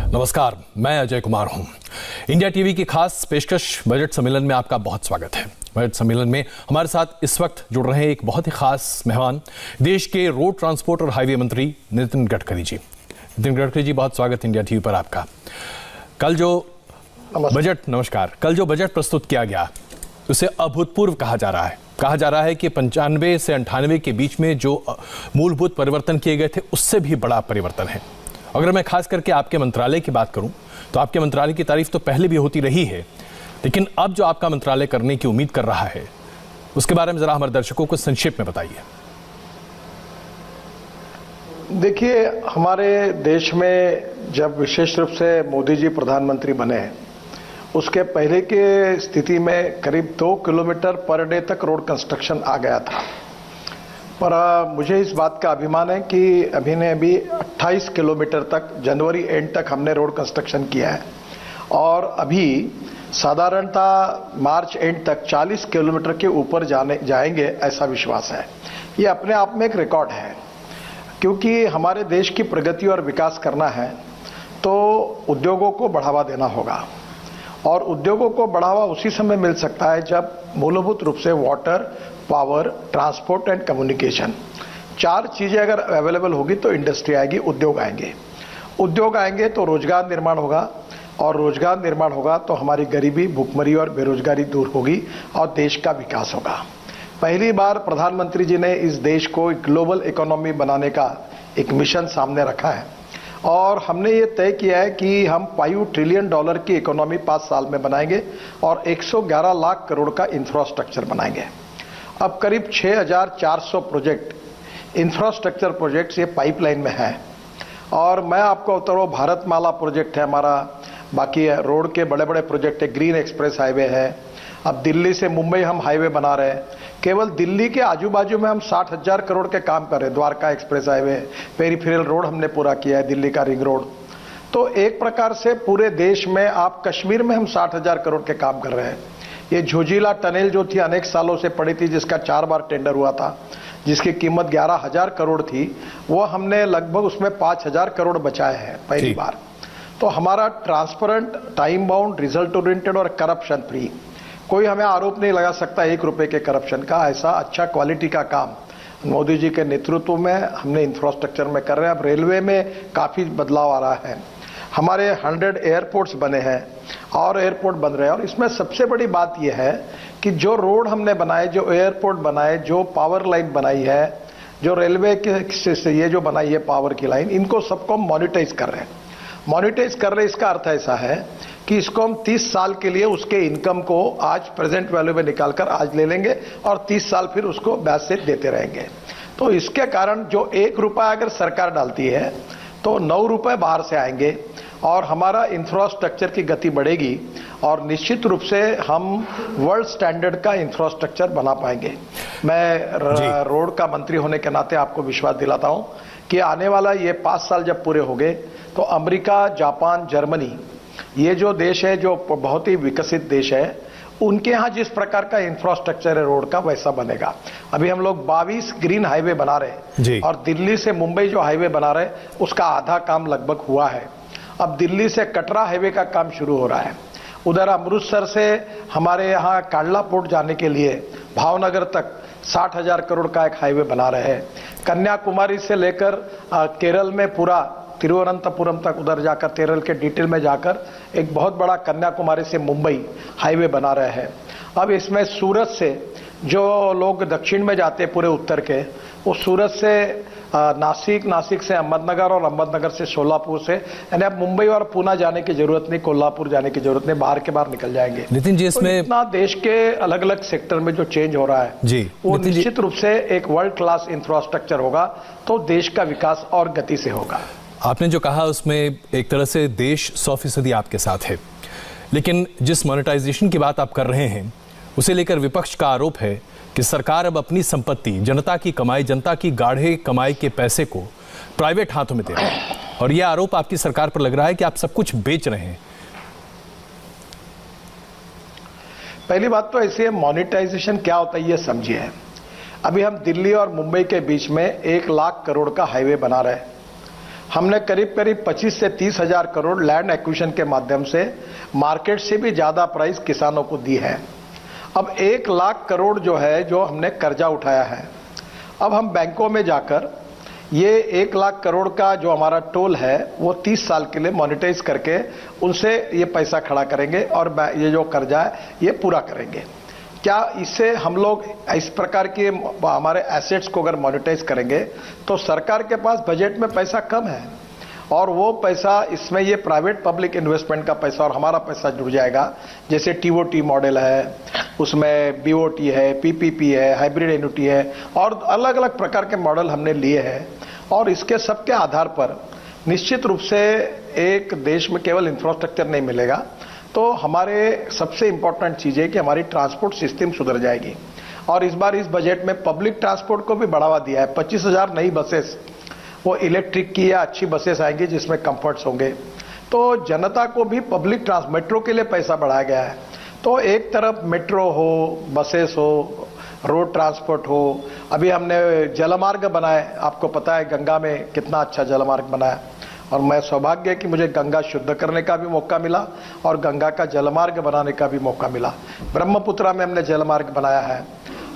नमस्कार, मैं अजय कुमार हूं। इंडिया टीवी की खास पेशकश बजट सम्मेलन में आपका बहुत स्वागत है। बजट सम्मेलन में हमारे साथ इस वक्त जुड़ रहे हैं एक बहुत ही खास मेहमान, देश के रोड ट्रांसपोर्ट और हाईवे मंत्री नितिन गडकरी जी। नितिन गडकरी जी, बहुत स्वागत इंडिया टीवी पर आपका। कल जो बजट प्रस्तुत किया गया उसे अभूतपूर्व कहा जा रहा है। कहा जा रहा है कि 95 से 98 के बीच में जो मूलभूत परिवर्तन किए गए थे उससे भी बड़ा परिवर्तन है। अगर मैं खास करके आपके मंत्रालय की बात करूं तो आपके मंत्रालय की तारीफ तो पहले भी होती रही है, लेकिन अब जो आपका मंत्रालय करने की उम्मीद कर रहा है उसके बारे में जरा हमारे दर्शकों को संक्षेप में बताइए। देखिए, हमारे देश में जब विशेष रूप से मोदी जी प्रधानमंत्री बने उसके पहले के स्थिति में करीब 2 किलोमीटर पर डे तक रोड कंस्ट्रक्शन आ गया था। पर मुझे इस बात का अभिमान है कि अभी 28 किलोमीटर तक जनवरी एंड तक हमने रोड कंस्ट्रक्शन किया है और अभी साधारणतः मार्च एंड तक 40 किलोमीटर के ऊपर जाएंगे ऐसा विश्वास है। ये अपने आप में एक रिकॉर्ड है, क्योंकि हमारे देश की प्रगति और विकास करना है तो उद्योगों को बढ़ावा देना होगा और उद्योगों को बढ़ावा उसी समय मिल सकता है जब मूलभूत रूप से water, power, transport and communication 4 चीजें अगर अवेलेबल होगी तो इंडस्ट्री आएगी, उद्योग आएंगे। उद्योग आएंगे तो रोजगार निर्माण होगा और रोजगार निर्माण होगा तो हमारी गरीबी, भूखमरी और बेरोजगारी दूर होगी और देश का विकास होगा। पहली बार प्रधानमंत्री जी ने इस देश को एक ग्लोबल इकोनॉमी बनाने का एक मिशन सामने रखा है और हमने ये तय किया है कि हम $5 ट्रिलियन की इकोनॉमी 5 साल में बनाएंगे और 111 लाख करोड़ का इंफ्रास्ट्रक्चर बनाएंगे। अब करीब 6400 प्रोजेक्ट, इंफ्रास्ट्रक्चर प्रोजेक्ट्स ये पाइपलाइन में है और मैं आपको बता रहा हूं, भारतमाला प्रोजेक्ट है हमारा, बाकी रोड के बड़े बड़े प्रोजेक्ट है, ग्रीन एक्सप्रेस हाईवे है। अब दिल्ली से मुंबई हम हाईवे बना रहे हैं। केवल दिल्ली के आजू बाजू में हम 60,000 करोड़ के काम कर रहे हैं। Dwarka express highway, peripheral road हमने पूरा किया है, दिल्ली का रिंग रोड। तो एक प्रकार से पूरे देश में, आप कश्मीर में हम 60,000 करोड़ के काम कर रहे हैं। ये झोजिला टनल जो थी अनेक सालों से पड़ी थी, जिसका 4 बार टेंडर हुआ था, जिसकी कीमत 11,000 करोड़ थी, वो हमने लगभग उसमें 5,000 करोड़ बचाए हैं पहली बार। तो हमारा transparent, time bound, result oriented और करप्शन फ्री, कोई हमें आरोप नहीं लगा सकता 1 रुपए के करप्शन का। ऐसा अच्छा क्वालिटी का काम मोदी जी के नेतृत्व में हमने इंफ्रास्ट्रक्चर में कर रहे हैं। अब रेलवे में काफी बदलाव आ रहा है। हमारे 100 एयरपोर्ट्स बने हैं और एयरपोर्ट बन रहे हैं और इसमें सबसे बड़ी बात यह है कि जो रोड हमने बनाए, जो एयरपोर्ट बनाए, जो पावर लाइन बनाई है, जो रेलवे के ये जो बनाई है पावर की लाइन, इनको सबको मॉनिटाइज कर रहे हैं। मॉनिटाइज कर रहे, इसका अर्थ ऐसा है कि इसको हम 30 साल के लिए उसके इनकम को आज प्रेजेंट वैल्यू में निकालकर आज ले लेंगे और 30 साल फिर उसको ब्याज से देते रहेंगे। तो इसके कारण जो 1 रुपया अगर सरकार डालती है तो 9 रुपए बाहर से आएंगे और हमारा इंफ्रास्ट्रक्चर की गति बढ़ेगी और निश्चित रूप से हम वर्ल्ड स्टैंडर्ड का इंफ्रास्ट्रक्चर बना पाएंगे। मैं रोड का मंत्री होने के नाते आपको विश्वास दिलाता हूं कि आने वाला ये 5 साल जब पूरे हो गए तो अमेरिका, जापान, जर्मनी, ये जो देश है, जो बहुत ही विकसित देश है, उनके यहां जिस प्रकार का इंफ्रास्ट्रक्चर है रोड का, वैसा बनेगा। अभी हम लोग 22 ग्रीन हाईवे बना रहे हैं और दिल्ली से मुंबई जो हाईवे बना रहे हैं उसका आधा काम लगभग हुआ है। अब दिल्ली से कटरा हाईवे का काम शुरू हो रहा है। उधर अमृतसर से हमारे यहाँ कांडला पोर्ट जाने के लिए भावनगर तक 60,000 करोड़ का एक हाईवे बना रहे हैं। कन्याकुमारी से लेकर केरल में पूरा तिरुवनंतपुरम तक, उधर जाकर केरल के डिटेल में जाकर एक बहुत बड़ा कन्याकुमारी से मुंबई हाईवे बना रहे हैं। अब इसमें सूरत से जो लोग दक्षिण में जाते हैं पूरे उत्तर के, वो सूरत से नासिक, नासिक से अहमदनगर और अहमदनगर से सोलापुर से, यानी अब मुंबई और पुणे जाने की जरूरत नहीं, कोल्हापुर जाने की जरूरत नहीं, बाहर के बाहर निकल जाएंगे। नितिन जी, इसमें इतना देश के अलग अलग सेक्टर में जो चेंज हो रहा है जी, वो निश्चित रूप से एक वर्ल्ड क्लास इंफ्रास्ट्रक्चर होगा तो देश का विकास और गति से होगा। आपने जो कहा उसमें एक तरह से देश 100% आपके साथ है, लेकिन जिस मोनेटाइजेशन की बात आप कर रहे हैं उसे लेकर विपक्ष का आरोप है कि सरकार अब अपनी संपत्ति, जनता की कमाई, जनता की गाढ़े कमाई के पैसे को प्राइवेट हाथों में दे रहे हैं और यह आरोप आपकी सरकार पर लग रहा है कि आप सब कुछ बेच रहे हैं। पहली बात तो ऐसी है, मोनेटाइजेशन क्या होता है ये समझिए। अभी हम दिल्ली और मुंबई के बीच में 1 लाख करोड़ का हाईवे बना रहे हैं हमने करीब करीब 25 से 30 हजार करोड़ लैंड एक्विजिशन के माध्यम से मार्केट से भी ज्यादा प्राइस किसानों को दी है। अब 1 लाख करोड़ जो है, जो हमने कर्जा उठाया है, अब हम बैंकों में जाकर ये 1 लाख करोड़ का जो हमारा टोल है वो 30 साल के लिए मोनेटाइज करके उनसे ये पैसा खड़ा करेंगे और ये जो कर्जा है ये पूरा करेंगे। क्या इससे हम लोग इस प्रकार के हमारे एसेट्स को अगर मोनेटाइज करेंगे तो सरकार के पास बजट में पैसा कम है और वो पैसा, इसमें ये प्राइवेट पब्लिक इन्वेस्टमेंट का पैसा और हमारा पैसा जुड़ जाएगा। जैसे टीओटी मॉडल है, उसमें बीओटी है, पीपीपी है, हाइब्रिड एन्युटी है और अलग अलग प्रकार के मॉडल हमने लिए हैं। और इसके सबके आधार पर निश्चित रूप से एक देश में केवल इंफ्रास्ट्रक्चर नहीं मिलेगा, तो हमारे सबसे इंपॉर्टेंट चीज है कि हमारी ट्रांसपोर्ट सिस्टम सुधर जाएगी। और इस बार इस बजट में पब्लिक ट्रांसपोर्ट को भी बढ़ावा दिया है। 25,000 नई बसेस वो इलेक्ट्रिक की या अच्छी बसेस आएंगी जिसमें कंफर्ट्स होंगे। तो जनता को भी पब्लिक मेट्रो के लिए पैसा बढ़ाया गया है। तो एक तरफ मेट्रो हो, बसेस हो, रोड ट्रांसपोर्ट हो, अभी हमने जलमार्ग बनाए, आपको पता है गंगा में कितना अच्छा जलमार्ग बनाया और मैं सौभाग्य है कि मुझे गंगा शुद्ध करने का भी मौका मिला और गंगा का जलमार्ग बनाने का भी मौका मिला। ब्रह्मपुत्रा में हमने जलमार्ग बनाया है,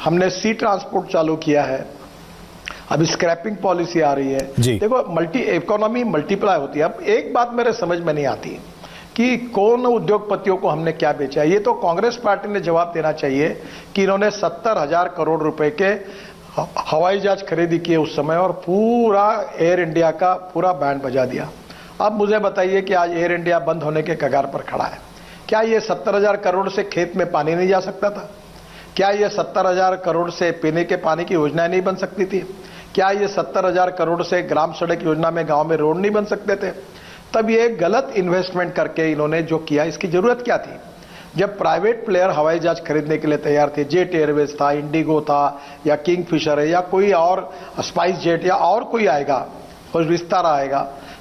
हमने सी ट्रांसपोर्ट चालू किया है, अभी स्क्रैपिंग पॉलिसी आ रही है। देखो इकोनॉमी मल्टीप्लाई होती है। अब एक बात मेरे समझ में नहीं आती कि कौन उद्योगपतियों को हमने क्या बेचा है। ये तो कांग्रेस पार्टी ने जवाब देना चाहिए कि इन्होंने 70,000 करोड़ रुपए के हवाई जहाज खरीदी किए उस समय और पूरा एयर इंडिया का पूरा बैंड बजा दिया। अब मुझे बताइए कि आज एयर इंडिया बंद होने के कगार पर खड़ा है। क्या ये 70,000 करोड़ से खेत में पानी नहीं जा सकता था? क्या ये 70,000 करोड़ से पीने के पानी की योजनाएं नहीं बन सकती थी? क्या ये 70,000 करोड़ से ग्राम सड़क योजना में गांव में रोड नहीं बन सकते थे? तब ये गलत इन्वेस्टमेंट करके इन्होंने जो किया, इसकी जरूरत क्या थी? जब प्राइवेट प्लेयर हवाई जहाज खरीदने के लिए तैयार थे, जेट एयरवेज था, इंडिगो था या किंगफिशर है या कोई और स्पाइस जेट या और कोई आएगा, कुछ विस्तारा आएगा,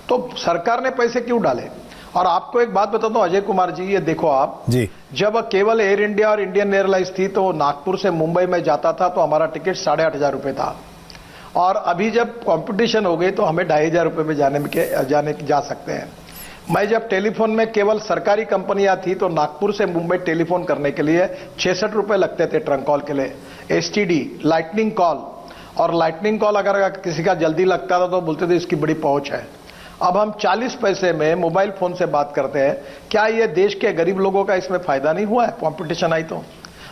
तो सरकार ने पैसे क्यों डाले? और आपको एक बात बताता हूं अजय कुमार जी, ये देखो आप जी, जब केवल एयर इंडिया और इंडियन एयरलाइंस थी तो नागपुर से मुंबई में जाता था तो हमारा टिकट 8,500 रुपए था और अभी जब कंपटीशन हो गई तो हमें 2,500 रुपए में जा सकते हैं। मैं जब टेलीफोन में केवल सरकारी कंपनियां थी तो नागपुर से मुंबई टेलीफोन करने के लिए 66 रुपए लगते थे ट्रंक कॉल के लिए, एसटीडी लाइटनिंग कॉल, और लाइटनिंग कॉल अगर किसी का जल्दी लगता था तो बोलते थे इसकी बड़ी पहुंच है। अब हम 40 पैसे में मोबाइल फोन से बात करते हैं। क्या ये देश के गरीब लोगों का इसमें फायदा नहीं हुआ है कंपटीशन आई तो?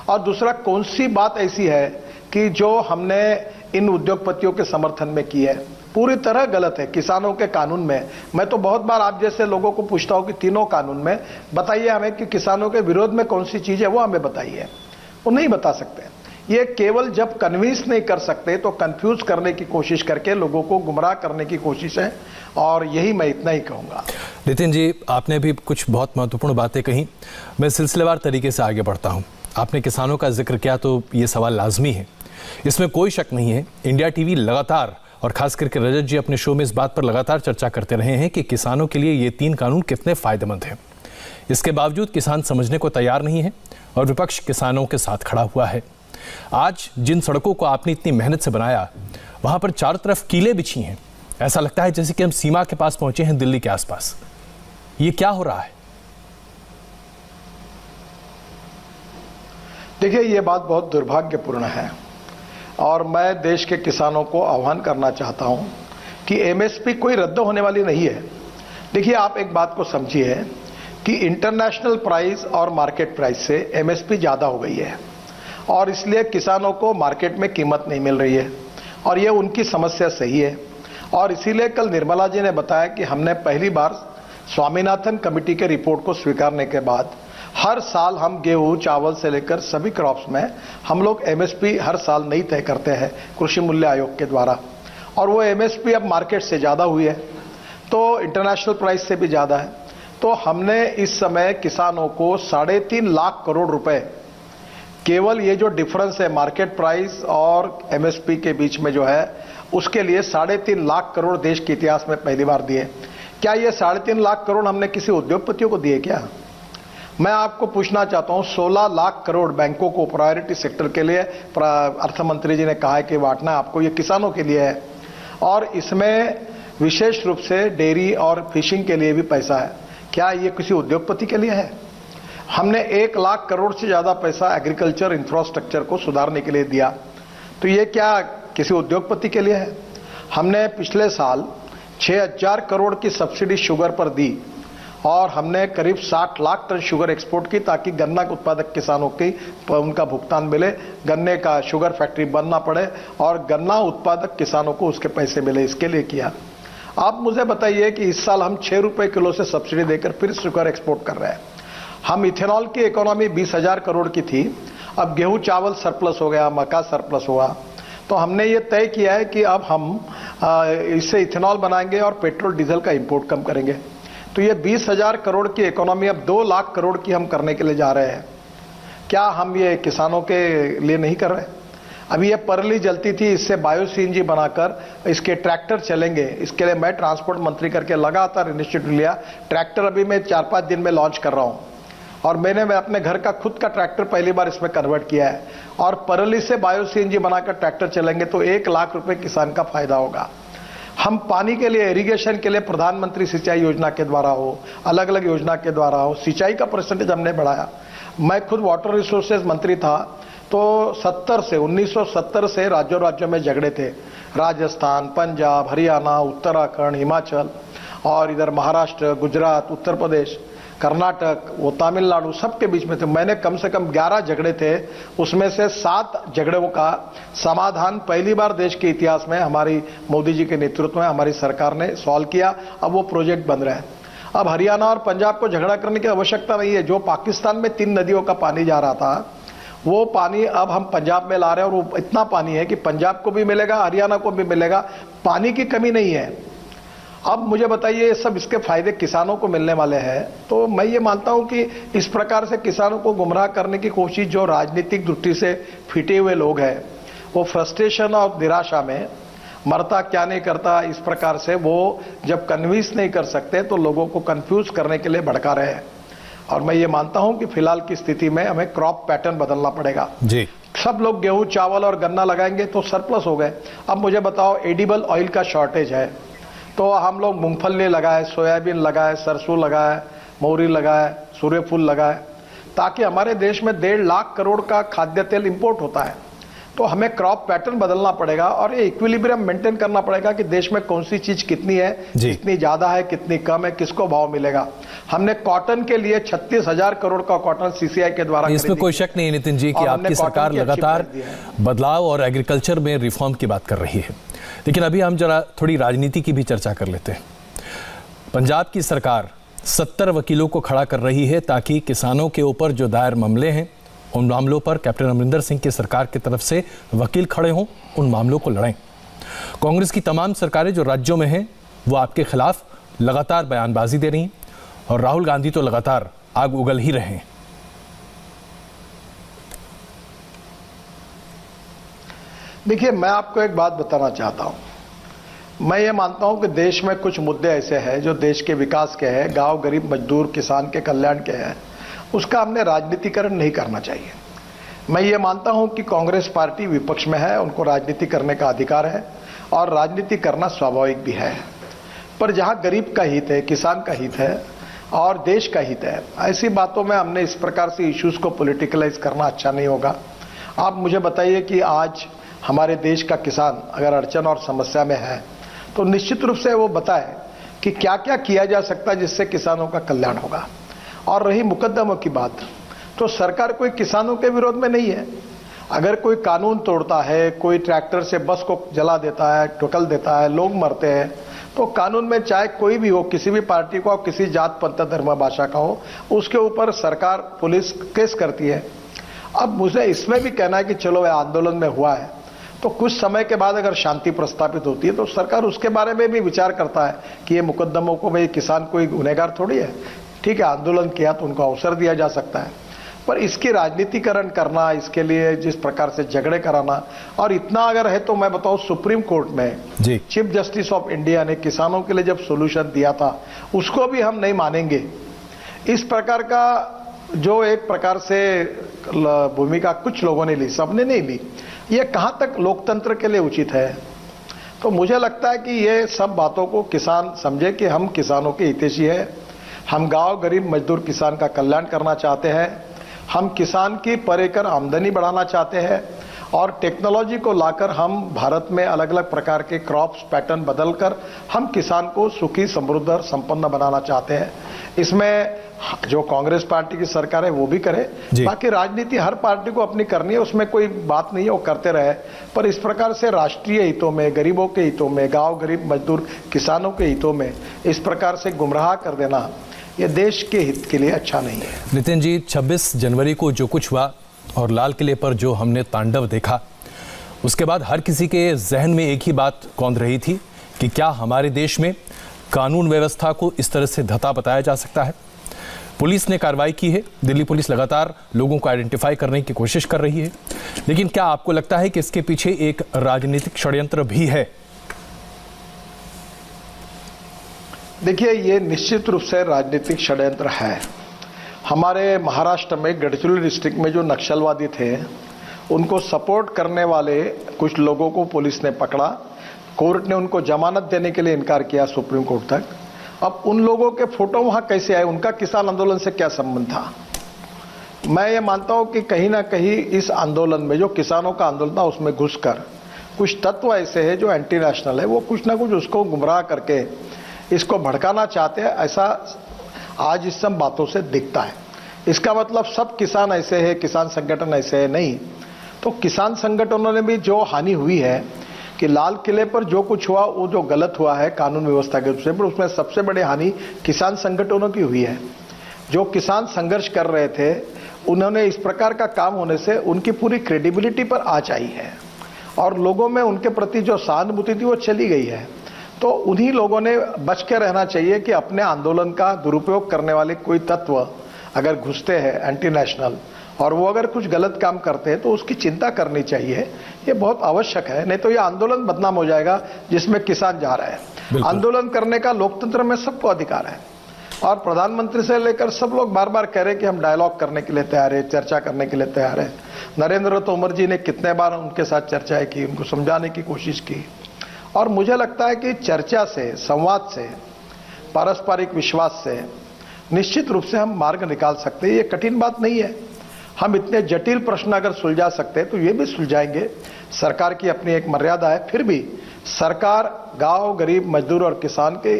और दूसरा, कौन सी बात ऐसी है कि जो हमने इन उद्योगपतियों के समर्थन में की है? पूरी तरह गलत है। किसानों के कानून में, मैं तो बहुत बार आप जैसे लोगों को पूछता हूं कि तीनों कानून में बताइए हमें कि किसानों के विरोध में कौन सी चीज है, वो हमें बताइए। वो नहीं बता सकते। ये केवल जब कन्विंस नहीं कर सकते तो कंफ्यूज करने की कोशिश करके लोगों को गुमराह करने की कोशिश है, और यही मैं इतना ही कहूंगा। नितिन जी, आपने भी कुछ बहुत महत्वपूर्ण बातें कही। मैं सिलसिलेवार तरीके से आगे बढ़ता हूं। आपने किसानों का जिक्र किया तो ये सवाल लाजमी है, इसमें कोई शक नहीं है। इंडिया टीवी लगातार, और खास करके रजत जी अपने शो में इस बात पर लगातार चर्चा करते रहे हैं कि किसानों के लिए ये 3 कानून कितने फायदेमंद हैं। इसके बावजूद किसान समझने को तैयार नहीं है और विपक्ष किसानों के साथ खड़ा हुआ है। आज जिन सड़कों को आपने इतनी मेहनत से बनाया, वहां पर चारों तरफ कीलें बिछी हैं। ऐसा लगता है जैसे कि हम सीमा के पास पहुंचे हैं, दिल्ली के आसपास। ये क्या हो रहा है? देखिए, ये बात बहुत दुर्भाग्यपूर्ण है और मैं देश के किसानों को आह्वान करना चाहता हूं कि एमएसपी कोई रद्द होने वाली नहीं है। देखिए, आप एक बात को समझिए कि इंटरनेशनल प्राइस और मार्केट प्राइस से एमएसपी ज्यादा हो गई है और इसलिए किसानों को मार्केट में कीमत नहीं मिल रही है और ये उनकी समस्या सही है। और इसीलिए कल निर्मला जी ने बताया कि हमने पहली बार स्वामीनाथन कमेटी के रिपोर्ट को स्वीकारने के बाद हर साल हम गेहूं, चावल से लेकर सभी क्रॉप्स में हम लोग एमएसपी हर साल नहीं तय करते हैं कृषि मूल्य आयोग के द्वारा, और वो एमएसपी अब मार्केट से ज्यादा हुई है, तो इंटरनेशनल प्राइस से भी ज्यादा है। तो हमने इस समय किसानों को 3.5 लाख करोड़ रुपए, केवल ये जो डिफरेंस है मार्केट प्राइस और एमएसपी के बीच में जो है, उसके लिए 3.5 लाख करोड़ देश के इतिहास में पहली बार दिए। क्या ये 3.5 लाख करोड़ हमने किसी उद्योगपतियों को दिए क्या? मैं आपको पूछना चाहता हूं, 16 लाख करोड़ बैंकों को प्रायोरिटी सेक्टर के लिए अर्थमंत्री जी ने कहा है कि बांटना है आपको, ये किसानों के लिए है। और इसमें विशेष रूप से डेयरी और फिशिंग के लिए भी पैसा है। क्या ये किसी उद्योगपति के लिए है? हमने 1 लाख करोड़ से ज्यादा पैसा एग्रीकल्चर इंफ्रास्ट्रक्चर को सुधारने के लिए दिया, तो ये क्या किसी उद्योगपति के लिए है? हमने पिछले साल 6000 करोड़ की सब्सिडी शुगर पर दी और हमने करीब 60 लाख टन शुगर एक्सपोर्ट की, ताकि गन्ना उत्पादक किसानों की उनका भुगतान मिले, गन्ने का शुगर फैक्ट्री बंद ना पड़े और गन्ना उत्पादक किसानों को उसके पैसे मिले, इसके लिए किया। आप मुझे बताइए कि इस साल हम 6 रुपए किलो से सब्सिडी देकर फिर शुगर एक्सपोर्ट कर रहे हैं। हम इथेनॉल की इकोनॉमी 20,000 करोड़ की थी, अब गेहूं चावल सरप्लस हो गया, मक्का सरप्लस हुआ, तो हमने ये तय किया है कि अब हम इससे इथेनॉल बनाएंगे और पेट्रोल डीजल का इंपोर्ट कम करेंगे। तो ये 20,000 करोड़ की इकोनॉमी अब 2 लाख करोड़ की हम करने के लिए जा रहे हैं। क्या हम ये किसानों के लिए नहीं कर रहे? अभी ये परली जलती थी, इससे बायो सीएनजी बनाकर इसके ट्रैक्टर चलेंगे। इसके लिए मैं ट्रांसपोर्ट मंत्री करके लगातार इनिशिएटिव लिया। ट्रैक्टर अभी मैं 4-5 दिन में लॉन्च कर रहा हूं और मैंने अपने घर का खुद का ट्रैक्टर पहली बार इसमें कन्वर्ट किया है और परली से बायो सीएनजी बनाकर ट्रैक्टर चलेंगे तो 1 लाख रुपए किसान का फायदा होगा। हम पानी के लिए, इरिगेशन के लिए प्रधानमंत्री सिंचाई योजना के द्वारा हो, अलग अलग योजना के द्वारा हो, सिंचाई का परसेंटेज हमने बढ़ाया। मैं खुद वाटर रिसोर्सेज मंत्री था तो 1970 से राज्यों में झगड़े थे, राजस्थान, पंजाब, हरियाणा, उत्तराखंड, हिमाचल और इधर महाराष्ट्र, गुजरात, उत्तर प्रदेश, कर्नाटक, वो तमिलनाडु, सबके बीच में थे। मैंने कम से कम 11 झगड़े थे, उसमें से 7 झगड़ों का समाधान पहली बार देश के इतिहास में हमारी मोदी जी के नेतृत्व में हमारी सरकार ने सॉल्व किया। अब वो प्रोजेक्ट बन रहा है। अब हरियाणा और पंजाब को झगड़ा करने की आवश्यकता नहीं है। जो पाकिस्तान में 3 नदियों का पानी जा रहा था, वो पानी अब हम पंजाब में ला रहे हैं और वो इतना पानी है कि पंजाब को भी मिलेगा, हरियाणा को भी मिलेगा। पानी की कमी नहीं है। अब मुझे बताइए, ये सब इसके फायदे किसानों को मिलने वाले हैं। तो मैं ये मानता हूं कि इस प्रकार से किसानों को गुमराह करने की कोशिश जो राजनीतिक दृष्टि से फिटे हुए लोग हैं, वो फ्रस्ट्रेशन और निराशा में मरता क्या नहीं करता, इस प्रकार से वो जब कन्विंस नहीं कर सकते तो लोगों को कंफ्यूज करने के लिए भड़का रहे हैं। और मैं ये मानता हूं कि फिलहाल की स्थिति में हमें क्रॉप पैटर्न बदलना पड़ेगा जी। सब लोग गेहूं, चावल और गन्ना लगाएंगे तो सरप्लस हो गए। अब मुझे बताओ, एडिबल ऑयल का शॉर्टेज है तो हम लोग मूंगफली लगाए, सोयाबीन लगाए, सरसों लगाए, मोहरी लगाए, सूर्यफूल लगाए, ताकि हमारे देश में 1.5 लाख करोड़ का खाद्य तेल इंपोर्ट होता है। तो हमें क्रॉप पैटर्न बदलना पड़ेगा और ये इक्विलिब्रियम मेंटेन करना पड़ेगा कि देश में कौन सी चीज कितनी है, कितनी ज्यादा है, कितनी कम है, किसको भाव मिलेगा। हमने कॉटन के लिए 36,000 करोड़ का कॉटन सीसीआई के द्वारा, इसमें कोई शक नहीं नितिन जी कि आपकी सरकार लगातार बदलाव और एग्रीकल्चर में रिफॉर्म की बात कर रही है। लेकिन अभी हम जरा थोड़ी राजनीति की भी चर्चा कर लेते हैं। पंजाब की सरकार 70 वकीलों को खड़ा कर रही है ताकि किसानों के ऊपर जो दायर मामले हैं, उन मामलों पर कैप्टन अमरिंदर सिंह की सरकार की तरफ से वकील खड़े हों, उन मामलों को लड़ें। कांग्रेस की तमाम सरकारें जो राज्यों में हैं वो आपके खिलाफ लगातार बयानबाजी दे रही हैं और राहुल गांधी तो लगातार आग उगल ही रहे हैं। देखिए, मैं आपको एक बात बताना चाहता हूं। मैं ये मानता हूं कि देश में कुछ मुद्दे ऐसे हैं जो देश के विकास के हैं, गांव, गरीब, मजदूर, किसान के कल्याण के हैं, उसका हमने राजनीतिकरण नहीं करना चाहिए। मैं ये मानता हूं कि कांग्रेस पार्टी विपक्ष में है, उनको राजनीति करने का अधिकार है और राजनीति करना स्वाभाविक भी है। पर जहां गरीब का हित है, किसान का हित है और देश का हित है, ऐसी बातों में हमने इस प्रकार से इश्यूज को पॉलिटिकलाइज करना अच्छा नहीं होगा। आप मुझे बताइए कि आज हमारे देश का किसान अगर अड़चन और समस्या में है तो निश्चित रूप से वो बताए कि क्या क्या किया जा सकता है जिससे किसानों का कल्याण होगा। और रही मुकदमों की बात, तो सरकार कोई किसानों के विरोध में नहीं है। अगर कोई कानून तोड़ता है, कोई ट्रैक्टर से बस को जला देता है, ठुकल देता है, लोग मरते हैं, तो कानून में चाहे कोई भी हो, किसी भी पार्टी का हो, किसी जात, पंथ, धर्म, भाषा का हो, उसके ऊपर सरकार, पुलिस केस करती है। अब मुझे इसमें भी कहना है कि चलो वह आंदोलन में हुआ है तो कुछ समय के बाद अगर शांति प्रस्तापित होती है तो सरकार उसके बारे में भी विचार करता है कि ये मुकदमों को, भाई किसान कोई गुनहगार थोड़ी है, ठीक है, आंदोलन किया तो उनको अवसर दिया जा सकता है। पर इसकी राजनीतिकरण करना, इसके लिए जिस प्रकार से झगड़े कराना, और इतना अगर है तो मैं बताऊं, सुप्रीम कोर्ट में चीफ जस्टिस ऑफ इंडिया ने किसानों के लिए जब सोल्यूशन दिया था उसको भी हम नहीं मानेंगे। इस प्रकार का जो एक प्रकार से भूमिका कुछ लोगों ने ली, सबने नहीं ली, ये कहां तक लोकतंत्र के लिए उचित है। तो मुझे लगता है कि ये सब बातों को किसान समझे कि हम किसानों के हितैषी है, हम गांव गरीब मजदूर किसान का कल्याण करना चाहते हैं, हम किसान की पर एकड़ आमदनी बढ़ाना चाहते हैं और टेक्नोलॉजी को लाकर हम भारत में अलग अलग प्रकार के क्रॉप्स पैटर्न बदलकर हम किसान को सुखी समृद्ध और संपन्न बनाना चाहते हैं। इसमें जो कांग्रेस पार्टी की सरकार है वो भी करे, बाकी राजनीति हर पार्टी को अपनी करनी है, उसमें कोई बात नहीं है, वो करते रहे। पर इस प्रकार से राष्ट्रीय हितों में, गरीबों के हितों में, गांव गरीब मजदूर किसानों के हितों में इस प्रकार से गुमराह कर देना ये देश के हित के लिए अच्छा नहीं है। नितिन जी, 26 जनवरी को जो कुछ हुआ और लाल किले पर जो हमने तांडव देखा, उसके बाद हर किसी के जहन में एक ही बात कौंध रही थी कि क्या हमारे देश में कानून व्यवस्था को इस तरह से धता बताया जा सकता है। पुलिस ने कार्रवाई की है, दिल्ली पुलिस लगातार लोगों को आइडेंटिफाई करने की कोशिश कर रही है, लेकिन क्या आपको लगता है कि इसके पीछे एक राजनीतिक षड्यंत्र भी है? देखिए, ये निश्चित रूप से राजनीतिक षड्यंत्र है। हमारे महाराष्ट्र में गढ़चिरोली डिस्ट्रिक्ट में जो नक्सलवादी थे उनको सपोर्ट करने वाले कुछ लोगों को पुलिस ने पकड़ा, कोर्ट ने उनको जमानत देने के लिए इनकार किया सुप्रीम कोर्ट तक। अब उन लोगों के फोटो वहां कैसे आए, उनका किसान आंदोलन से क्या संबंध था? मैं ये मानता हूं कि कहीं ना कहीं इस आंदोलन में जो किसानों का आंदोलन था उसमें घुसकर कुछ तत्व ऐसे हैं जो एंटी नेशनल है, वो कुछ ना कुछ उसको गुमराह करके इसको भड़काना चाहते हैं, ऐसा आज इस सब बातों से दिखता है। इसका मतलब सब किसान ऐसे हैं, किसान संगठन ऐसे है नहीं। तो किसान संगठनों ने भी जो हानि हुई है कि लाल किले पर जो कुछ हुआ वो जो गलत हुआ है कानून व्यवस्था के रूप से, पर उसमें सबसे बड़ी हानि किसान संगठनों की हुई है। जो किसान संघर्ष कर रहे थे उन्होंने इस प्रकार का काम होने से उनकी पूरी क्रेडिबिलिटी पर आंच आई है और लोगों में उनके प्रति जो सहानुभूति थी वो चली गई है। तो उन्हीं लोगों ने बच के रहना चाहिए कि अपने आंदोलन का दुरुपयोग करने वाले कोई तत्व अगर घुसते हैं एंटी नेशनल और वो अगर कुछ गलत काम करते हैं तो उसकी चिंता करनी चाहिए, ये बहुत आवश्यक है। नहीं तो ये आंदोलन बदनाम हो जाएगा जिसमें किसान जा रहा है। आंदोलन करने का लोकतंत्र में सबको अधिकार है और प्रधानमंत्री से लेकर सब लोग बार बार कह रहे हैं कि हम डायलॉग करने के लिए तैयार है, चर्चा करने के लिए तैयार है। नरेंद्र तोमर जी ने कितने बार उनके साथ चर्चाएं की, उनको समझाने की कोशिश की और मुझे लगता है कि चर्चा से, संवाद से, पारस्परिक विश्वास से निश्चित रूप से हम मार्ग निकाल सकते हैं। ये कठिन बात नहीं है। हम इतने जटिल प्रश्न अगर सुलझा सकते हैं तो ये भी सुलझाएंगे। सरकार की अपनी एक मर्यादा है, फिर भी सरकार गांव गरीब मजदूर और किसान के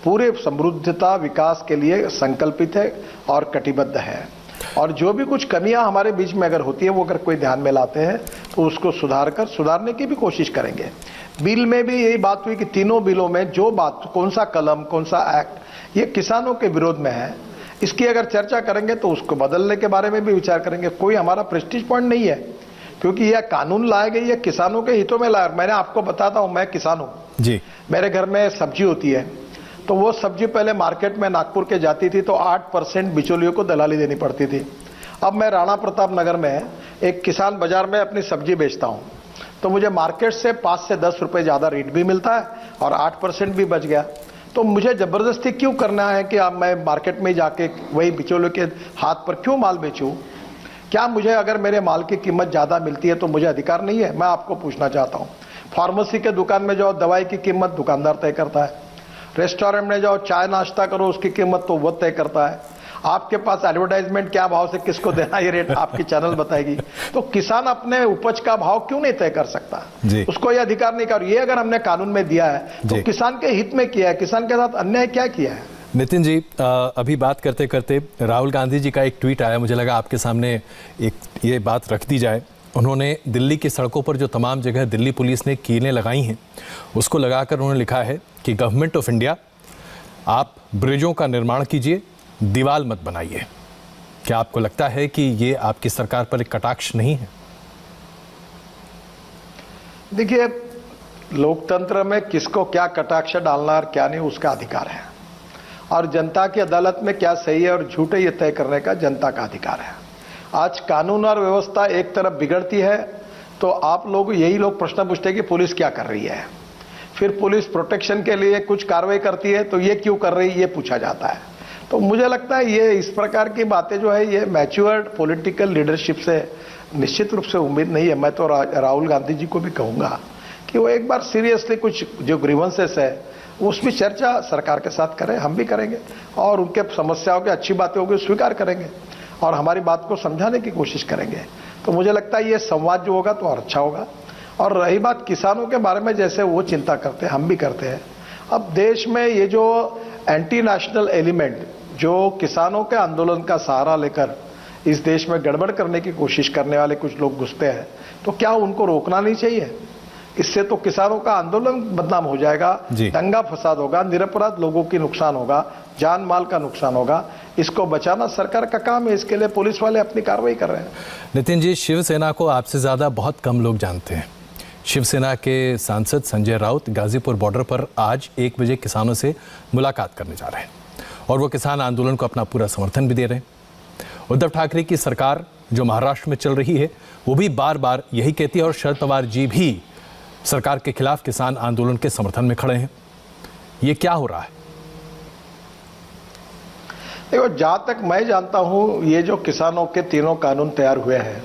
पूरे समृद्धता विकास के लिए संकल्पित है और कटिबद्ध है। और जो भी कुछ कमियां हमारे बीच में अगर होती है वो अगर कोई ध्यान में लाते हैं तो उसको सुधारने की भी कोशिश करेंगे। बिल में भी यही बात हुई कि तीनों बिलों में जो बात, कौन सा कलम, कौन सा एक्ट ये किसानों के विरोध में है, इसकी अगर चर्चा करेंगे तो उसको बदलने के बारे में भी विचार करेंगे। कोई हमारा प्रेस्टीज पॉइंट नहीं है क्योंकि यह कानून लाया गया, यह किसानों के हितों में लाया। मैंने आपको बताता हूं, मैं किसान हूं जी, मेरे घर में सब्जी होती है तो वो सब्जी पहले मार्केट में नागपुर के जाती थी तो 8% बिचौलियों को दलाली देनी पड़ती थी। अब मैं राणा प्रताप नगर में एक किसान बाजार में अपनी सब्जी बेचता हूं तो मुझे मार्केट से 5 से 10 रुपए ज्यादा रेट भी मिलता है और 8% भी बच गया। तो मुझे जबरदस्ती क्यों करना है कि अब मैं मार्केट में जाके वही बिचौलियों के हाथ पर क्यों माल बेचूं? क्या मुझे अगर मेरे माल की कीमत ज्यादा मिलती है तो मुझे अधिकार नहीं है? मैं आपको पूछना चाहता हूं। फार्मेसी के दुकान में जाओ, दवाई की कीमत दुकानदार तय करता है। रेस्टोरेंट में जाओ, चाय नाश्ता करो, उसकी कीमत तो वो तय करता है। आपके पास एडवर्टाइजमेंट क्या भाव से किसको देना ये रेट आपकी चैनल बताएगी। तो किसान अपने उपज का भाव क्यों नहीं तय कर सकता? उसको ये अधिकार नहीं कर। ये अगर हमने कानून में दिया है तो किसान के हित में किया है, किसान के साथ अन्याय क्या किया है? नितिन जी, अभी बात करते करते राहुल गांधी जी का एक ट्वीट आया, मुझे लगा आपके सामने एक ये बात रख दी जाए। उन्होंने दिल्ली की सड़कों पर जो तमाम जगह दिल्ली पुलिस ने कीलें लगाई हैं उसको लगाकर उन्होंने लिखा है कि गवर्नमेंट ऑफ इंडिया, आप ब्रिजों का निर्माण कीजिए, दीवार मत बनाइए। क्या आपको लगता है कि ये आपकी सरकार पर एक कटाक्ष नहीं है? देखिए, लोकतंत्र में किसको क्या कटाक्ष डालना और क्या नहीं उसका अधिकार है और जनता की अदालत में क्या सही है और झूठ है ये तय करने का जनता का अधिकार है। आज कानून और व्यवस्था एक तरफ बिगड़ती है तो आप लोग यही लोग प्रश्न पूछते हैं कि पुलिस क्या कर रही है, फिर पुलिस प्रोटेक्शन के लिए कुछ कार्रवाई करती है तो ये क्यों कर रही है ये पूछा जाता है। तो मुझे लगता है ये इस प्रकार की बातें जो है ये मैच्योर्ड पॉलिटिकल लीडरशिप से निश्चित रूप से उम्मीद नहीं है। मैं तो राहुल गांधी जी को भी कहूंगा कि वो एक बार सीरियसली कुछ जो ग्रीवेंसेस है उसमें चर्चा सरकार के साथ करें, हम भी करेंगे और उनके समस्याओं की अच्छी बातें होगी स्वीकार करेंगे और हमारी बात को समझाने की कोशिश करेंगे। तो मुझे लगता है ये संवाद जो होगा तो और अच्छा होगा। और रही बात किसानों के बारे में, जैसे वो चिंता करते हैं हम भी करते हैं। अब देश में ये जो एंटी नेशनल एलिमेंट जो किसानों के आंदोलन का सहारा लेकर इस देश में गड़बड़ करने की कोशिश करने वाले कुछ लोग घुसते हैं, तो क्या उनको रोकना नहीं चाहिए? इससे तो किसानों का आंदोलन बदनाम हो जाएगा, दंगा फसाद होगा, निरपराध लोगों की नुकसान होगा, जान माल का नुकसान होगा। इसको बचाना सरकार का काम है, इसके लिए पुलिस वाले अपनी कार्रवाई कर रहे हैं। नितिन जी, शिवसेना को आपसे ज्यादा बहुत कम लोग जानते हैं। शिवसेना के सांसद संजय राउत गाजीपुर बॉर्डर पर आज 1 बजे किसानों से मुलाकात करने जा रहे हैं और वो किसान आंदोलन को अपना पूरा समर्थन भी दे रहे हैं। उद्धव ठाकरे की सरकार जो महाराष्ट्र में चल रही है वो भी बार बार यही कहती है और शरद पवार जी भी सरकार के खिलाफ किसान आंदोलन के समर्थन में खड़े हैं। ये क्या हो रहा है? देखो, जहां तक मैं जानता हूं, ये जो किसानों के तीनों कानून तैयार हुए हैं,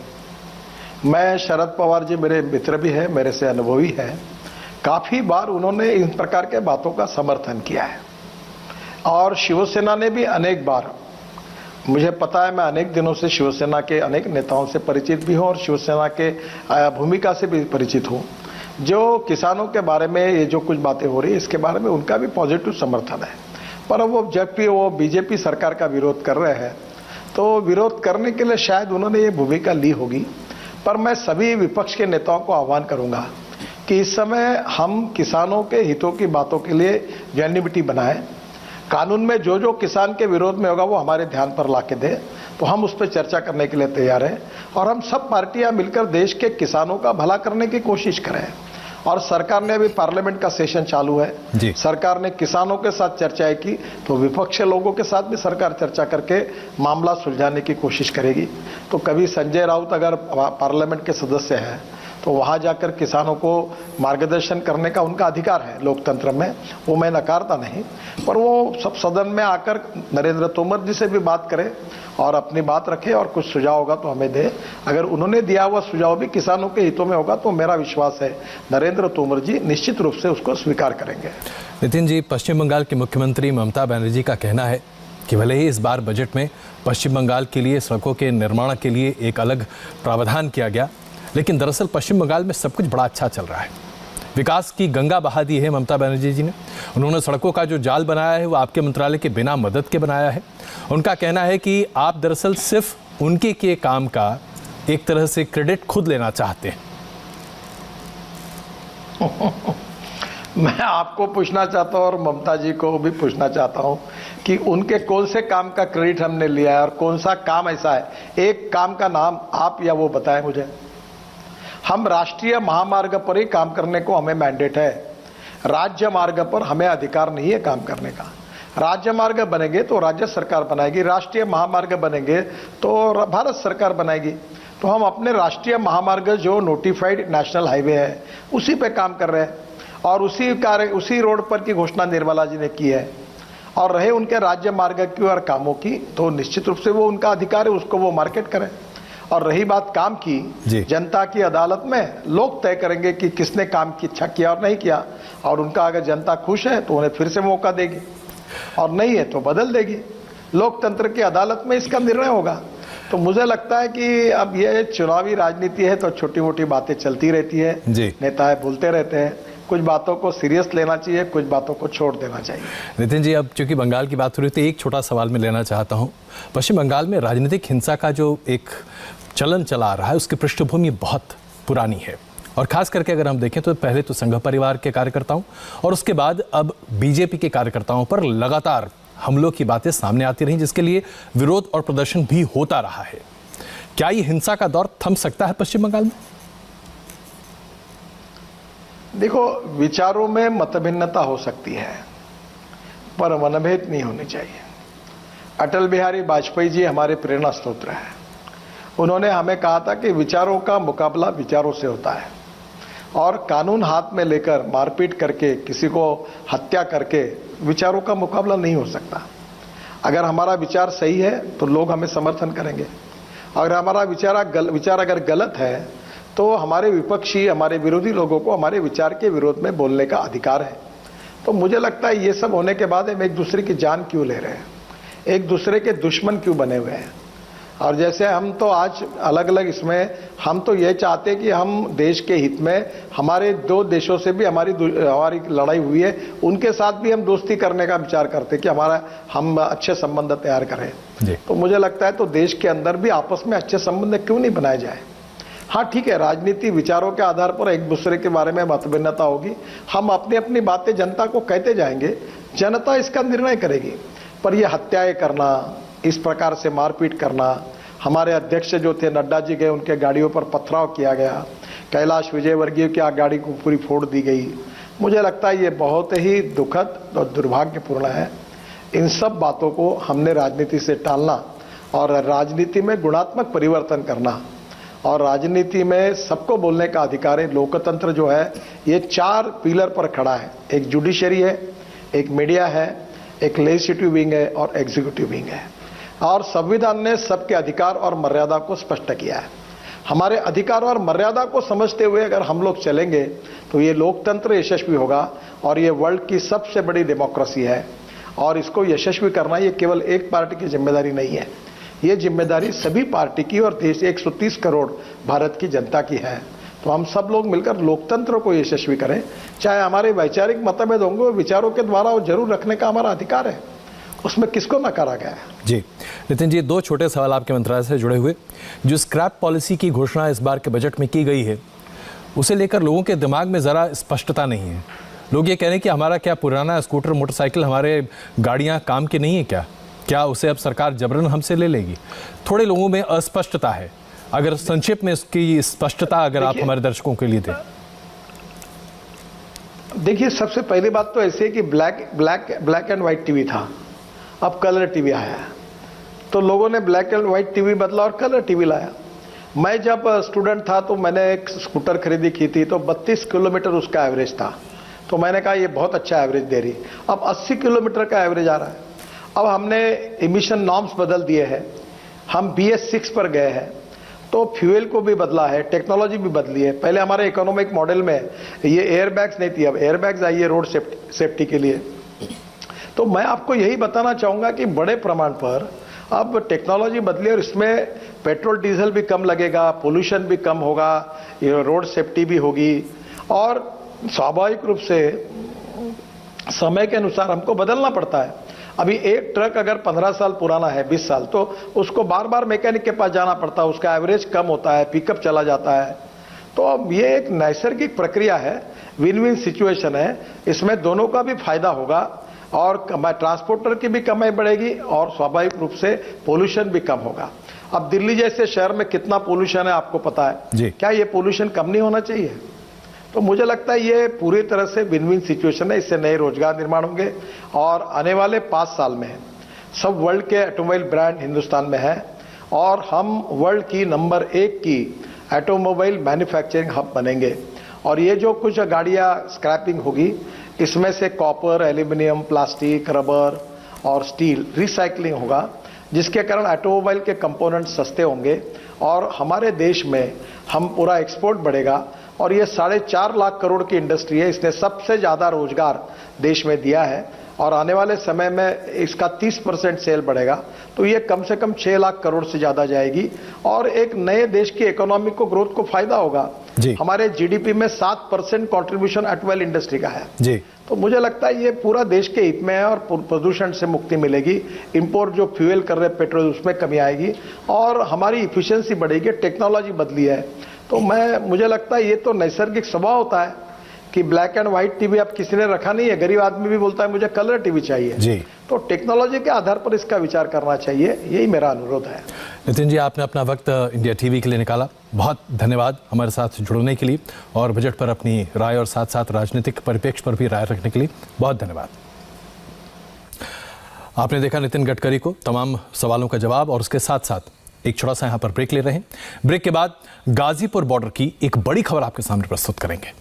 मैं शरद पवार जी मेरे मित्र भी हैं, मेरे से अनुभवी हैं, काफी बार उन्होंने इन प्रकार के बातों का समर्थन किया है और शिवसेना ने भी अनेक बार, मुझे पता है, मैं अनेक दिनों से शिवसेना के अनेक नेताओं से परिचित भी हूं और शिवसेना के भूमिका से भी परिचित हूं। जो किसानों के बारे में ये जो कुछ बातें हो रही है इसके बारे में उनका भी पॉजिटिव समर्थन है। पर वो जब भी वो बीजेपी सरकार का विरोध कर रहे हैं तो विरोध करने के लिए शायद उन्होंने ये भूमिका ली होगी। पर मैं सभी विपक्ष के नेताओं को आह्वान करूंगा कि इस समय हम किसानों के हितों की बातों के लिए यूनिटी बनाएं। कानून में जो जो किसान के विरोध में होगा वो हमारे ध्यान पर लाके दे, तो हम उस पर चर्चा करने के लिए तैयार हैं और हम सब पार्टियां मिलकर देश के किसानों का भला करने की कोशिश करें। और सरकार ने अभी पार्लियामेंट का सेशन चालू है, सरकार ने किसानों के साथ चर्चाएं की, तो विपक्ष लोगों के साथ भी सरकार चर्चा करके मामला सुलझाने की कोशिश करेगी। तो कभी संजय राउत अगर पार्लियामेंट के सदस्य हैं तो वहां जाकर किसानों को मार्गदर्शन करने का उनका अधिकार है लोकतंत्र में, वो मैं नकारता नहीं। पर वो सब सदन में आकर नरेंद्र तोमर जी से भी बात करें और अपनी बात रखे और कुछ सुझाव होगा तो हमें दे। अगर उन्होंने दिया हुआ सुझाव भी किसानों के हितों में होगा तो मेरा विश्वास है नरेंद्र तोमर जी निश्चित रूप से उसको स्वीकार करेंगे। नितिन जी, पश्चिम बंगाल की मुख्यमंत्री ममता बनर्जी का कहना है कि भले ही इस बार बजट में पश्चिम बंगाल के लिए सड़कों के निर्माण के लिए एक अलग प्रावधान किया गया, लेकिन दरअसल पश्चिम बंगाल में सब कुछ बड़ा अच्छा चल रहा है। विकास की गंगा बहा दी है ममता बनर्जी जी ने। उन्होंने सड़कों का जो जाल बनाया है वो आपके मंत्रालय के बिना मदद के बनाया है। उनका कहना है कि आप दरअसल सिर्फ उनके किए काम का एक तरह से क्रेडिट खुद लेना चाहते हैं। मैं आपको पूछना चाहता हूं और ममता जी को भी पूछना चाहता हूं कि उनके कौन से काम का क्रेडिट हमने लिया है और कौन सा काम ऐसा है, एक काम का नाम आप या वो बताएं मुझे। हम राष्ट्रीय महामार्ग पर ही काम करने को हमें मैंडेट है, राज्य मार्ग पर हमें अधिकार नहीं है काम करने का। राज्य मार्ग बनेंगे तो राज्य सरकार बनाएगी, राष्ट्रीय महामार्ग बनेंगे तो भारत सरकार बनाएगी। तो हम अपने राष्ट्रीय महामार्ग जो नोटिफाइड नेशनल हाईवे है उसी पे काम कर रहे हैं और उसी रोड पर की घोषणा निर्मला जी ने की है। और रहे उनके राज्य मार्ग की और कामों की, तो निश्चित रूप से वो उनका अधिकार है, उसको वो मार्केट करें। और रही बात काम की, जनता की अदालत में लोग तय करेंगे कि किसने काम की अच्छा किया और नहीं किया, और उनका अगर जनता खुश है तो उन्हें फिर से मौका देगी और नहीं है तो बदल देगी। लोकतंत्र की अदालत में इसका निर्णय होगा। तो मुझे लगता है कि अब ये चुनावी राजनीति है तो छोटी मोटी बातें चलती रहती है, नेता बोलते रहते हैं, कुछ बातों को सीरियस लेना चाहिए, कुछ बातों को छोड़ देना चाहिए। नितिन जी, अब चूंकि बंगाल की बात हो रही है तो एक छोटा सवाल मैं लेना चाहता हूं। पश्चिम बंगाल में राजनीतिक हिंसा का जो एक चलन चला आ रहा है उसकी पृष्ठभूमि बहुत पुरानी है और खास करके अगर हम देखें तो पहले तो संघ परिवार के कार्यकर्ताओं और उसके बाद अब बीजेपी के कार्यकर्ताओं पर लगातार हमलों की बातें सामने आती रही, जिसके लिए विरोध और प्रदर्शन भी होता रहा है। क्या ये हिंसा का दौर थम सकता है पश्चिम बंगाल में? देखो, विचारों में मतभिन्नता हो सकती है पर मनभेद नहीं होनी चाहिए। अटल बिहारी वाजपेयी जी हमारे प्रेरणा स्रोत हैं। उन्होंने हमें कहा था कि विचारों का मुकाबला विचारों से होता है और कानून हाथ में लेकर मारपीट करके किसी को हत्या करके विचारों का मुकाबला नहीं हो सकता। अगर हमारा विचार सही है तो लोग हमें समर्थन करेंगे, अगर हमारा विचार अगर गलत है तो हमारे विपक्षी, हमारे विरोधी लोगों को हमारे विचार के विरोध में बोलने का अधिकार है। तो मुझे लगता है ये सब होने के बाद हम एक दूसरे की जान क्यों ले रहे हैं, एक दूसरे के दुश्मन क्यों बने हुए हैं। और जैसे हम तो आज अलग अलग इसमें हम तो ये चाहते हैं कि हम देश के हित में, हमारे दो देशों से भी हमारी लड़ाई हुई है, उनके साथ भी हम दोस्ती करने का विचार करते हैं कि हम अच्छे संबंध तैयार करें। तो मुझे लगता है तो देश के अंदर भी आपस में अच्छे संबंध क्यों नहीं बनाए जाए। हाँ ठीक है, राजनीति विचारों के आधार पर एक दूसरे के बारे में मतभिन्नता होगी, हम अपनी अपनी बातें जनता को कहते जाएंगे, जनता इसका निर्णय करेगी। पर यह हत्याएं करना, इस प्रकार से मारपीट करना, हमारे अध्यक्ष जो थे नड्डा जी गए, उनके गाड़ियों पर पथराव किया गया, कैलाश विजयवर्गीय की गाड़ी को पूरी फोड़ दी गई, मुझे लगता है ये बहुत ही दुखद और दुर्भाग्यपूर्ण है। इन सब बातों को हमने राजनीति से टालना और राजनीति में गुणात्मक परिवर्तन करना, और राजनीति में सबको बोलने का अधिकार है। लोकतंत्र जो है ये 4 पिलर पर खड़ा है, एक जुडिशरी है, एक मीडिया है, एक लेजिस्लेटिव विंग है और एग्जीक्यूटिव विंग है। और संविधान ने सबके अधिकार और मर्यादा को स्पष्ट किया है। हमारे अधिकार और मर्यादा को समझते हुए अगर हम लोग चलेंगे तो ये लोकतंत्र यशस्वी होगा, और ये वर्ल्ड की सबसे बड़ी डेमोक्रेसी है। और इसको यशस्वी करना ये केवल एक पार्टी की जिम्मेदारी नहीं है, ये जिम्मेदारी सभी पार्टी की और देश 130 करोड़ भारत की जनता की है। तो हम सब लोग मिलकर लोकतंत्र को यशस्वी करें। चाहे हमारे वैचारिक मतभेद होंगे, विचारों के द्वारा वो जरूर रखने का हमारा अधिकार है, उसमें किसको नकारा गया है। जी नितिन जी, 2 छोटे सवाल आपके मंत्रालय से जुड़े हुए। जो स्क्रैप पॉलिसी की घोषणा इस बार के बजट में की गई है, उसे लेकर लोगों के दिमाग में ज़रा स्पष्टता नहीं है। लोग ये कह रहे हैं कि हमारा क्या पुराना स्कूटर, मोटरसाइकिल, हमारे गाड़ियाँ काम की नहीं है क्या उसे अब सरकार जबरन हमसे ले लेगी? थोड़े लोगों में अस्पष्टता है। अगर संक्षेप में इसकी स्पष्टता अगर आप हमारे दर्शकों के लिए दें। देखिए, सबसे पहली बात तो ऐसी है कि ब्लैक एंड व्हाइट टीवी था, अब कलर टीवी आया है। तो लोगों ने ब्लैक एंड व्हाइट टीवी बदला और कलर टीवी लाया। मैं जब स्टूडेंट था तो मैंने एक स्कूटर खरीदी की थी, तो 32 किलोमीटर उसका एवरेज था। तो मैंने कहा ये बहुत अच्छा एवरेज दे रही। अब 80 किलोमीटर का एवरेज आ रहा है। अब हमने इमिशन नॉर्म्स बदल दिए हैं, हम BS6 पर गए हैं, तो फ्यूल को भी बदला है, टेक्नोलॉजी भी बदली है। पहले हमारे इकोनॉमिक मॉडल में ये एयरबैग्स नहीं थी, अब एयरबैग्स आई है रोड सेफ्टी के लिए। तो मैं आपको यही बताना चाहूंगा कि बड़े प्रमाण पर अब टेक्नोलॉजी बदली और इसमें पेट्रोल डीजल भी कम लगेगा, पोल्यूशन भी कम होगा, रोड सेफ्टी भी होगी, और स्वाभाविक रूप से समय के अनुसार हमको बदलना पड़ता है। अभी एक ट्रक अगर 15 साल पुराना है, 20 साल, तो उसको बार बार मैकेनिक के पास जाना पड़ता है, उसका एवरेज कम होता है, पिकअप चला जाता है। तो अब ये एक नैसर्गिक प्रक्रिया है, विन विन सिचुएशन है, इसमें दोनों का भी फायदा होगा, और ट्रांसपोर्टर की भी कमाई बढ़ेगी और स्वाभाविक रूप से पोल्यूशन भी कम होगा। अब दिल्ली जैसे शहर में कितना पोल्यूशन है आपको पता है, क्या ये पोल्यूशन कम नहीं होना चाहिए? तो मुझे लगता है ये पूरी तरह से विन विन सिचुएशन है। इससे नए रोजगार निर्माण होंगे, और आने वाले 5 साल में सब वर्ल्ड के ऑटोमोबाइल ब्रांड हिंदुस्तान में है, और हम वर्ल्ड की नंबर 1 की ऑटोमोबाइल मैन्युफैक्चरिंग हब बनेंगे। और ये जो कुछ गाड़ियां स्क्रैपिंग होगी, इसमें से कॉपर, एल्यूमिनियम, प्लास्टिक, रबर और स्टील रिसाइकलिंग होगा, जिसके कारण ऑटोमोबाइल के कंपोनेंट सस्ते होंगे, और हमारे देश में हम पूरा एक्सपोर्ट बढ़ेगा। और ये 4.5 लाख करोड़ की इंडस्ट्री है, इसने सबसे ज्यादा रोजगार देश में दिया है, और आने वाले समय में इसका 30% सेल बढ़ेगा, तो ये कम से कम 6 लाख करोड़ से ज्यादा जाएगी, और एक नए देश की इकोनॉमी को, ग्रोथ को फायदा होगा। हमारे जीडीपी में 7% कंट्रीब्यूशन ऑटोमोबाइल इंडस्ट्री का है जी। तो मुझे लगता है ये पूरा देश के हित में है, और प्रदूषण से मुक्ति मिलेगी, इंपोर्ट जो फ्यूल कर रहे पेट्रोल उसमें कमी आएगी, और हमारी इफिशियंसी बढ़ेगी, टेक्नोलॉजी बदली है। तो मुझे लगता है ये तो नैसर्गिक स्वभाव होता है कि ब्लैक एंड व्हाइट टीवी अब किसी ने रखा नहीं है, गरीब आदमी भी बोलता है मुझे कलर टीवी चाहिए जी। तो टेक्नोलॉजी के आधार पर इसका विचार करना चाहिए, यही मेरा अनुरोध है। नितिन जी, आपने अपना वक्त इंडिया टीवी के लिए निकाला, बहुत धन्यवाद हमारे साथ जुड़ने के लिए, और बजट पर अपनी राय और साथ साथ राजनीतिक परिप्रेक्ष्य पर भी राय रखने के लिए बहुत धन्यवाद। आपने देखा नितिन गडकरी को तमाम सवालों का जवाब, और उसके साथ साथ एक छोटा सा यहां पर ब्रेक ले रहे हैं। ब्रेक के बाद गाजीपुर बॉर्डर की एक बड़ी खबर आपके सामने प्रस्तुत करेंगे।